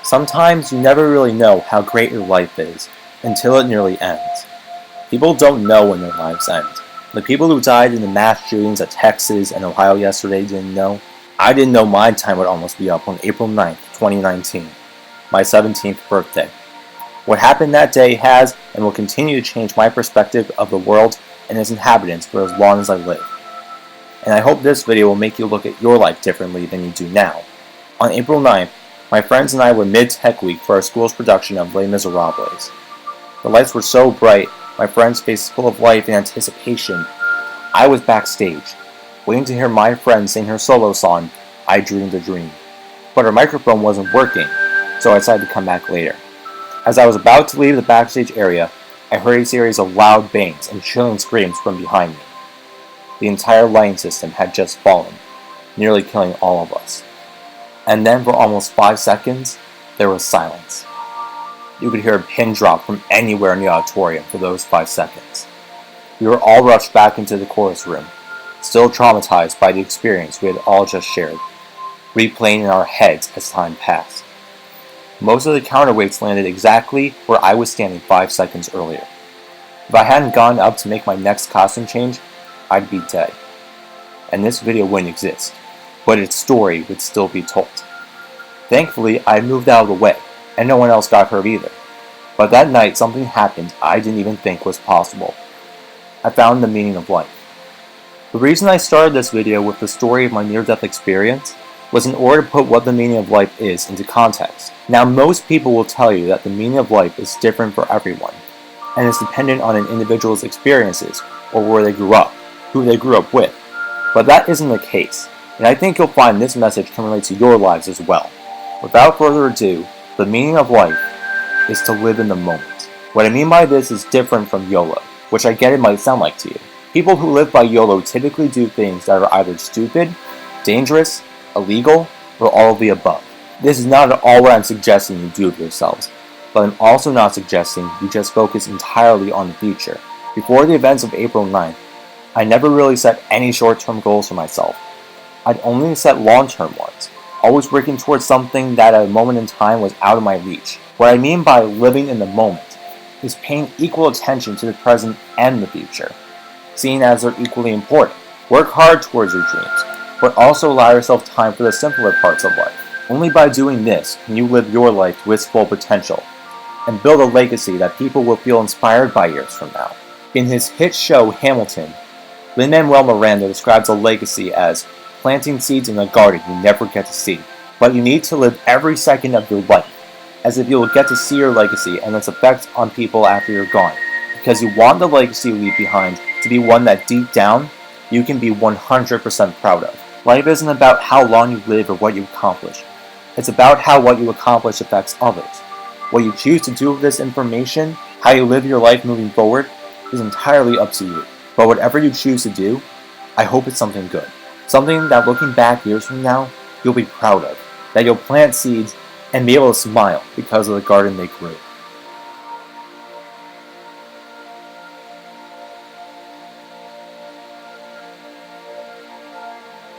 Sometimes you never really know how great your life is until it nearly ends. People don't know when their lives end. The people who died in the mass shootings at Texas and Ohio yesterday didn't know. I didn't know my time would almost be up on April 9th, 2019, my 17th birthday. What happened that day has and will continue to change my perspective of the world and its inhabitants for as long as I live. And I hope this video will make you look at your life differently than you do now. On April 9th, my friends and I were mid-tech week for our school's production of Les Miserables. The lights were so bright, my friend's face full of life and anticipation. I was backstage, waiting to hear my friend sing her solo song, I Dreamed a Dream. But her microphone wasn't working, so I decided to come back later. As I was about to leave the backstage area, I heard a series of loud bangs and chilling screams from behind me. The entire lighting system had just fallen, nearly killing all of us. And then for almost 5 seconds, there was silence. You could hear a pin drop from anywhere in the auditorium for those 5 seconds. We were all rushed back into the chorus room, still traumatized by the experience we had all just shared, replaying in our heads as time passed. Most of the counterweights landed exactly where I was standing 5 seconds earlier. If I hadn't gone up to make my next costume change, I'd be dead. And this video wouldn't exist, but its story would still be told. Thankfully, I moved out of the way, and no one else got hurt either. But that night, something happened I didn't even think was possible. I found the meaning of life. The reason I started this video with the story of my near-death experience was in order to put what the meaning of life is into context. Now, most people will tell you that the meaning of life is different for everyone, and is dependent on an individual's experiences, or where they grew up, who they grew up with. But that isn't the case, and I think you'll find this message can relate to your lives as well. Without further ado, the meaning of life is to live in the moment. What I mean by this is different from YOLO, which I get it might sound like to you. People who live by YOLO typically do things that are either stupid, dangerous, illegal, or all of the above. This is not at all what I'm suggesting you do of yourselves, but I'm also not suggesting you just focus entirely on the future. Before the events of April 9th, I never really set any short-term goals for myself. I'd only set long-term ones, always working towards something that at a moment in time was out of my reach. What I mean by living in the moment is paying equal attention to the present and the future, seeing as they're equally important. Work hard towards your dreams, but also allow yourself time for the simpler parts of life. Only by doing this can you live your life to its full potential, and build a legacy that people will feel inspired by years from now. In his hit show Hamilton, Lin-Manuel Miranda describes a legacy as planting seeds in a garden you never get to see, but you need to live every second of your life as if you will get to see your legacy and its effects on people after you're gone, because you want the legacy you leave behind to be one that deep down you can be 100% proud of. Life isn't about how long you live or what you accomplish. It's about how what you accomplish affects others. What you choose to do with this information, how you live your life moving forward, is entirely up to you. But whatever you choose to do, I hope it's something good. Something that looking back years from now, you'll be proud of. That you'll plant seeds and be able to smile because of the garden they grew.